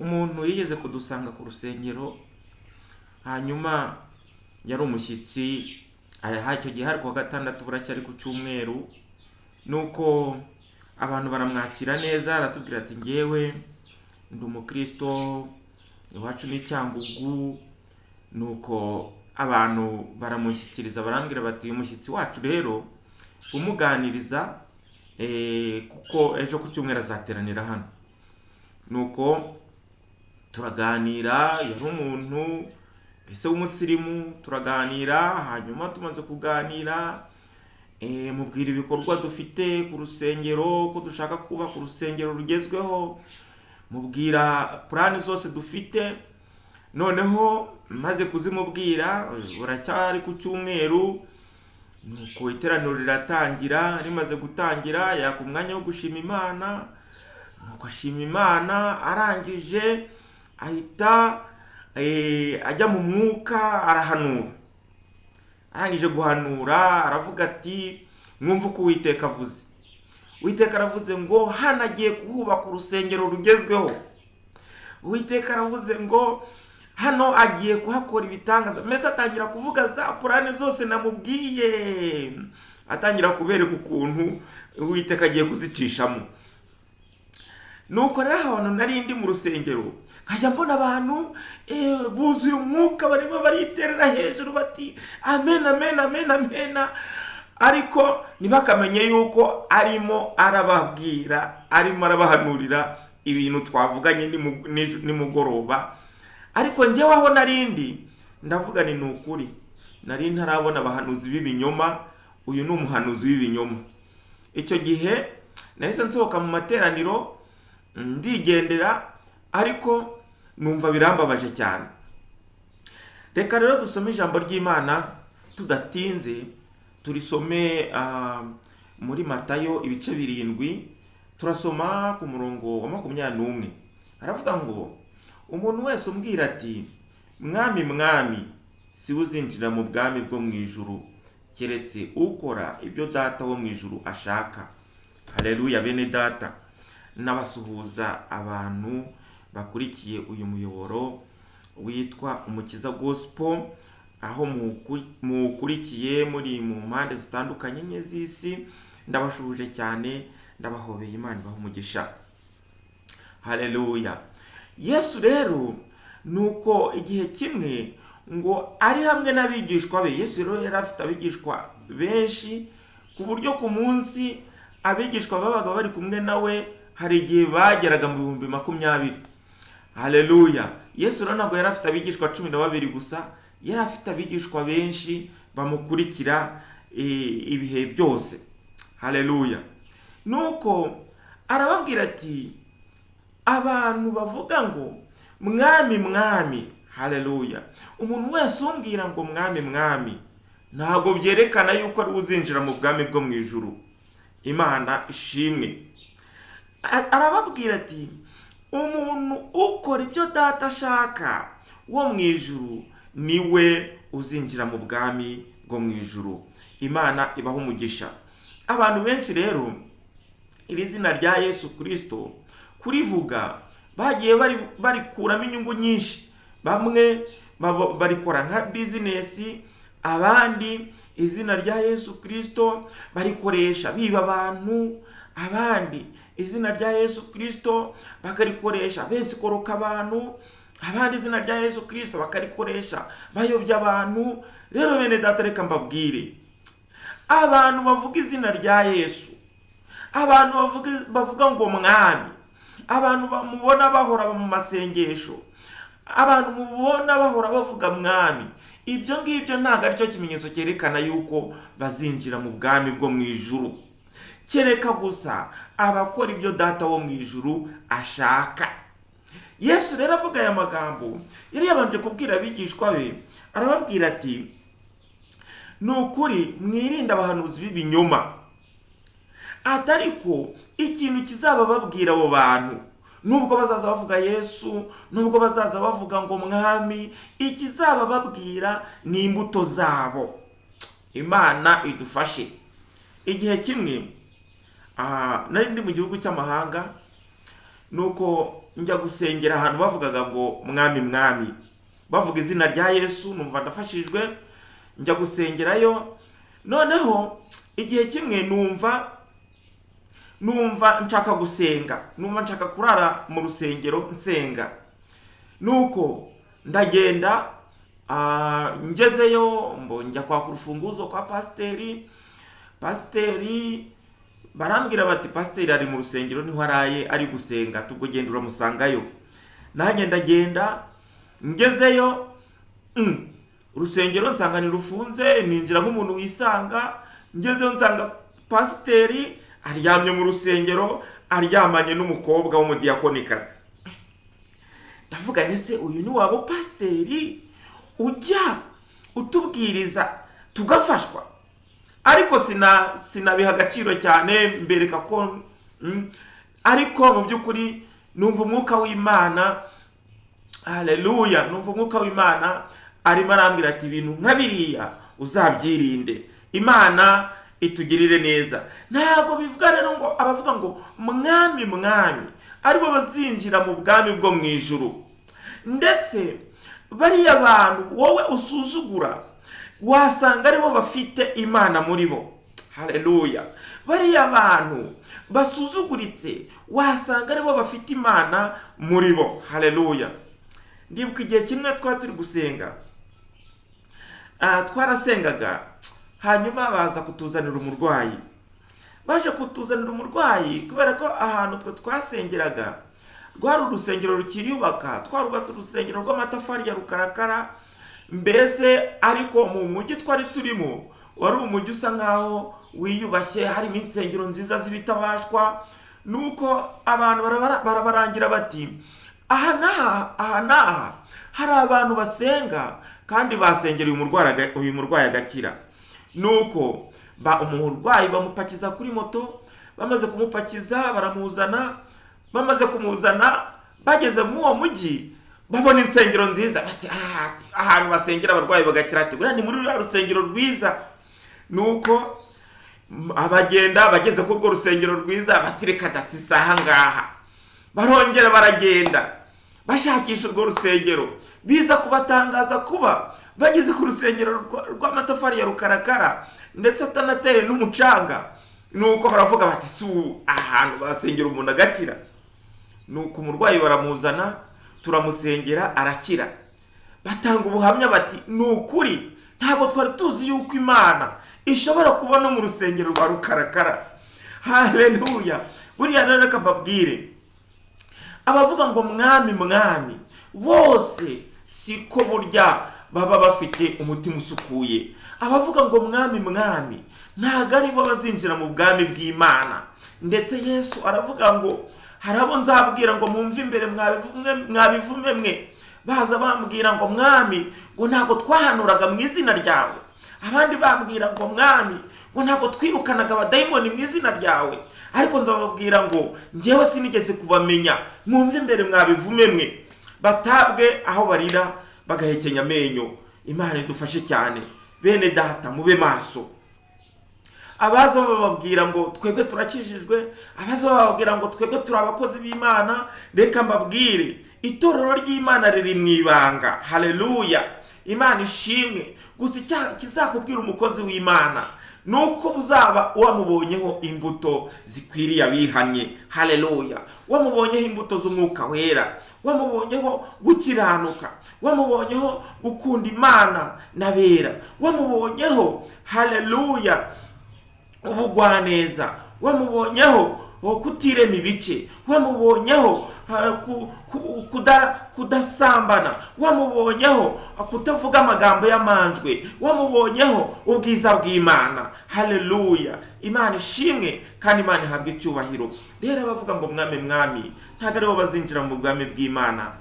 umuntu yigeze kudusanga ku rusengero, hanyuma yari umushyitsi. Icyo gihe hari kuwa gatandatu buracyari ku cyumweru, nuko abantu baramwakira neza, aratubwira ati ngewe ndi umukristo, iwacu ni Cyangugu. Nuko abantu baramushyikiriza, barambwira bati uyu mushyitsi wacu rero umuganiriza kuko ejo ku cyumweru azateranira hano. Nuko turaganira, yari umuntu mbese w'umusirimu, turaganira. Hanyuma tumaze kuganira, mubwira ibikorwa dufite ku rusengero, ko dushaka kubaka urusengero rugezweho, mubwira plani zose dufite. Noneho maze kuzimubwira, buracyari ku cyumweru, nuko iteraniro riratangira. Rimaze gutangira, yaka umwanya wo gushima Imana. Nuko ashima Imana, arangije ahita ajya mu mwuka, arahanura. Arangije guhanura, aravuga ati mwumva uko Uwiteka avuze. Uwiteka aravuze ngo hano agiye kuhubaka urusengero rugezweho. Uwiteka aravuze ngo hano agiye kuhakora ibitangaza. Mbese atangira kuvuga za purane zose namubwiye, atangira kubereka ukuntu Uwiteka agiye kuzicishamo. Nuko rero ahantu nari ndi mu rusengero, nkajya mbona abantu buzuye umwuka, barimo bariterera hejuru bati amen amen amen amen, ariko ntibakamenye yuko arimo arababwira, arimo arabahanurira ibintu twavuganye nimugoroba. Ariko njyewe aho narindi ndavuga ni ukuri, nari ntarabona abahanuzi b'ibinyoma. Uyu ni umuhanuzi w'ibinyoma. Icyo gihe nahise nsohoka mu materaniro ndigendera, ariko numva birambabaje cyane. Reka rero dusome ijambo ry'Imana tudatinze. Turisome muri Matayo ibice 7, turasoma ku murongo wa 21. Aravuga ngo umuntu wese umbwira ati mwami mwami, si uzinjira mu bwami bwo mu ijuru, keretse ukora ibyo data wo mu ijuru ashaka. Haleluya bene data. Nabasuhuza abantu bakurikiye uyu muyoboro witwa Umukiza Gospel, aho mukurikiye muri mu mpande zitandukanye nke z'isi. Ndabashuhuje cyane, ndabahobeye. Imana ibahe umugisha. Haleluya. Yesu rero nuko igihe kimwe ngo ari hamwe n'abigishwa be. Yesu rero yari afite abigishwa benshi, ku buryo ku munsi abigishwa babaga bari kumwe nawe hari igihe bageraga mu 20,000. Haleluya. Yesu rero ntabwo yari afite abigishwa 12 gusa, yari afite abigishwa benshi bamukurikira ibihe byose. Haleluya. Nuko arababwira ati abantu bavuga ngo mwami mwami. Haleluya. Umuntu wese umbwira ngo mwami mwami, ntabwo byerekana yuko ari uzinjira mu bwami bwo mu ijuru. Imana ishimwe. Arababwira ati umuntu ukora ibyo data ashaka wo mu ijuru niwe uzinjira mu bwami bwo mu ijuru. Imana ibaho umugisha. Abantu benshi rero iri zina rya Yesu Kristo kurivuga bagiye barikuramo inyungu nyinshi. Bamwe barikora nka business, abandi izina rya Yesu Kristo barikoresha biba abantu, abandi izina rya Yesu Kristo bakarikoresha besikoroka abantu, abandi izina rya Yesu Kristo bakarikoresha bayobya abantu. Rero bene data, reka mbabwire, abantu bavuga izina rya Yesu, abantu bavuga ngo mwami, abantu bamubona bahora mu masengesho, abantu mubona bahora bavuga mwami, ibyo ngibyo ntabwo ari cyo kimenyetso cyerekana yuko bazinjira mu bwami bwo mu ijuru. Kereka gusa abakora ibyo data wo mu ijuru ashaka. Yesu rero avuga aya magambo yari yabanje kubwira abigishwa be, arababwira ati nukuri mwirinde abahanuzi b'ibinyoma. Atariko ikintu kizaba babwira abo bantu, nubwo bazaza bavuga Yesu, nubwo bazaza bavuga ngo mwami, ikizaba babwira ni imbuto zabo. Imana idufashe. Igihe kimwe nari ndi mu gihugu cy'amahanga, nuko njya gusengera ahantu bavugaga ngo mwami mwami, bavuga izina rya Yesu, numva ndafashijwe njya gusengerayo. Noneho igihe kimwe numva nshaka gusenga, numva nshaka kurara mu rusengero nsenga. Nuko ndagenda ngezeyo njya kwaka urufunguzo kwa pasiteri barambwira bati pasiteri ari mu rusengero niho araye ari gusenga, tubwo genda uramusangayo. Nanjye ndagenda ngezeyo, urusengero nsanga nirufunze, ninjira nk'umuntu wisanga. Ngezeyo nsanga pasiteri aryamye mu rusengero, aryamanye n'umukobwa w'umudiyakonikazi. Ndavuga nese uyu ni wabo pasiteri ujya utubwiriza tugafashwa? Ariko sinabiha agaciro cyane, mbereka ko ariko mu by'ukuri numva umwuka w'Imana, haleluya, numva umwuka w'Imana arimo arambwira ati ibintu nk'abiriya uzabyirinde, Imana itugirire neza. Ntabwo bivuga rero ngo abavuga ngo mwami mwami aribo bazinjira mu bwami bwo mu ijuru. Ndetse bariya bantu wowe usuzugura wasanga aribo bafite Imana muri bo. Haleluya. Bariya bantu basuzuguritse wasanga aribo bafite Imana muri bo. Haleluya. Ndibuka igihe kimwe turi gusenga, twarasengaga, hanyuma baza kutuzanira umurwayi. Baje kutuzanira umurwayi kubera ko ahantu twasengeraga rwari urusengero rukiyubaka, twarubatse urusengero rw'amatafari ya rukarakara. Mbese ariko mu mujyi twari turimo wari umujyi usa nkaho wiyubashye, harimo insengero nziza z'ibitabashwa. Nuko abantu barabarangira bati aha naha hari abantu basenga kandi basengera uyu murwayi agakira. Nuko umurwayi bamupakiza kuri moto, bamaze kumupakiza baramuzana. Bamaze kumuzana bageze mu uwo mujyi babona insengero nziza, bati ahantu basengera abarwayi bagakira, ati buriya ni muri uriya rusengero rwiza. Nuko abagenda bageze ku rwo rusengero rwiza, bati reka dati isaha ngaha. Barongera baragenda bashakisha urwo rusengero, biza kubatangaza kuba bageze ku rusengero rw'amatafari ya rukarakara ndetse atanateye n'umucanga. Nuko baravuga bati ahantu basengera umuntu agakira. Nuko umurwayi baramuzana, turamusengera arakira. Batanga ubuhamya bati nukuri ntabwo twari tuzi yuko Imana ishobora kubona mu rusengero rwa rukarakara. Haleluya. Buriya rero reka mbabwire, abavuga ngo mwami mwami bose siko burya baba bafite umutima usukuye. Abavuga ngo mwami mwami ntago ari bo bazinjira mu bwami bw'Imana. Ndetse Yesu aravuga ngo hari abo nzabwira ngo mumve imbere mwabivume mwe, baza bambwira ngo mwami ngo ntago twahanuraga mu izina ryawe. Abandi bambwira ngo mwami ngo ntago twirukanaga abadayimoni mu izina ryawe. Ariko nzababwira ngo njyewe sinigeze kubamenya, mumve imbere mwabivume mwe. Batabwe aho barira bagahekenya amenyo. Imana idufashe cyane. Bene data mube maso. Abaza bababwira ngo twebwe turakijijwe, abaza bababwira ngo twebwe turi abakozi b'Imana, reka mbabwire itorero ry'Imana riri mu ibanga. Haleluya. Imana ishimwe. Gusa kizakubwira umukozi w'Imana nuko uzaba wamubonyeho imbuto zikwiriye abihanye. Haleluya. Wamubonyeho imbuto z'umwuka wera, wamubonyeho gukiranuka, wamubonyeho gukunda Imana n'abera, wamubonyeho haleluya ubugwaneza, wamubonyeho kutirema ibice, wamubonyeho kudasambana, wamubonyeho kutavuga amagambo y'amanjwe, wamubonyeho ubwiza bw'Imana. Haleluya. Imana ishimwe kandi Imana ihabwe icyubahiro. Rero abavuga ngo mwami mwami ntago aribo bazinjira mu bwami bw'Imana.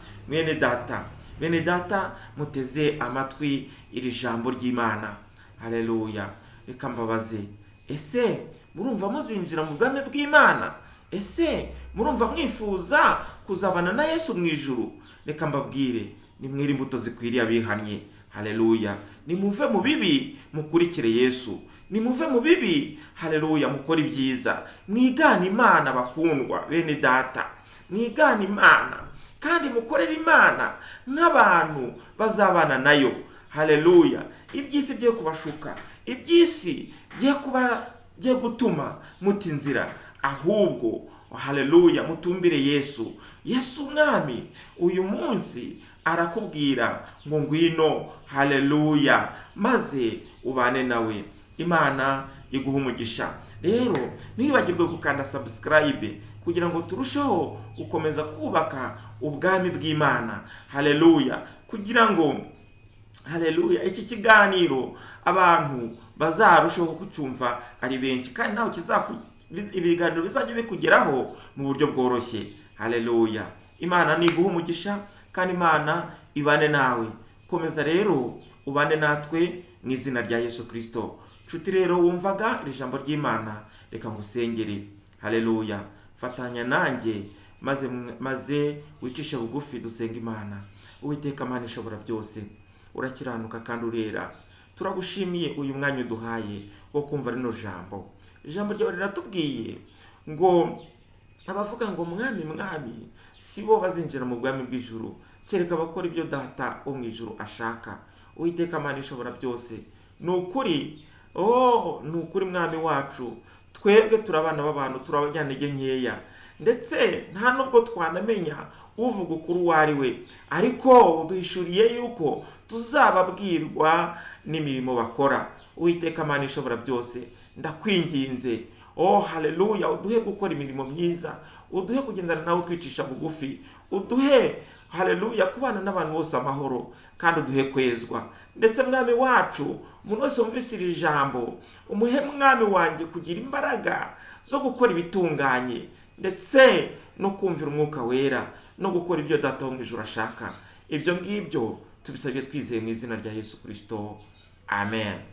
Bene data muteze amatwi iri jambo ry'Imana. Haleluya. Reka mbabaze, ese murumva muzinjira mu bwami bw'Imana? Ese murumva mwifuza kuzabana na Yesu mu ijuru? Reka mbabwire, nimwire imbuto zikwiriye abihanye. Haleluya. Nimuve mu bibi mukurikire Yesu. Nimuve mu bibi, haleluya, mukora ibyiza. Mwigana Imana bakundwa bene data. mwigana Imana kandi mukorera Imana nk'abantu bazabana nayo. Haleluya. Iby'isi byo kubashuka, iby'isi byo gutuma muta inzira, ahubwo haleluya mutumbire Yesu. Yesu Umwami uyu munsi arakubwira ngo ngwino, haleluya, maze ubane nawe. Imana iguha umugisha. Rero ntibagirwe gukanda subscribe kugira ngo turusheho gukomeza kubaka ubwami bw'Imana. Haleluya. Kugira ngo haleluya iki kiganiro abantu bazarushaho kucyumva ari benshi, kandi nawe ibiganiro bizajya bikugeraho mu buryo bworoshye. Haleluya. Imana niguha umugisha kandi Imana ibane nawe. Komeza rero ubane natwe mu izina rya Yesu Kristo. Nshuti rero wumvaga iri jambo ry'Imana, reka ngusengere. Haleluya. Fatanya nanjye maze wicishe bugufi dusenga Imana. Uwiteka Mana ishobora byose, urakiranuka kandi urera. Turagushimiye uyu mwanya uduhaye wo kumva rino jambo. Ijambo ryawe riratubwiye ngo abavuga ngo mwami mwami sibo bazinjira mu bwami bw'ijuru, kereka abakora ibyo Data wo mu ijuru ashaka. Uwiteka Mana ishobora byose, nukuri nukuri mwami wacu, twebwe turabana b'abantu, turabajyanege nkeya, ndetse nta nubwo twanamenya uvuga ukuri uwo ari we, ariko uduhishuriye yuko tuzababwirwa n'imirimo bakora. Uwiteka Mana ishobora byose, ndakwinginze haleluya, uduhe gukora imirimo myiza, uduhe kugendana nawe twicisha bugufi, uduhe haleluya kubana n'abantu bose amahoro, kandi uduhe kwezwa. Ndetse mwami wacu, umuntu wese wumvise iri jambo, umuhe mwami wanjye kugira imbaraga zo gukora ibitunganye, ndetse no kumvira Umwuka Wera, no gukora ibyo Data wo mu ijuru ashaka. Ibyo ngibyo tubisabye twizeye mu izina rya Yesu Kristo. Amen.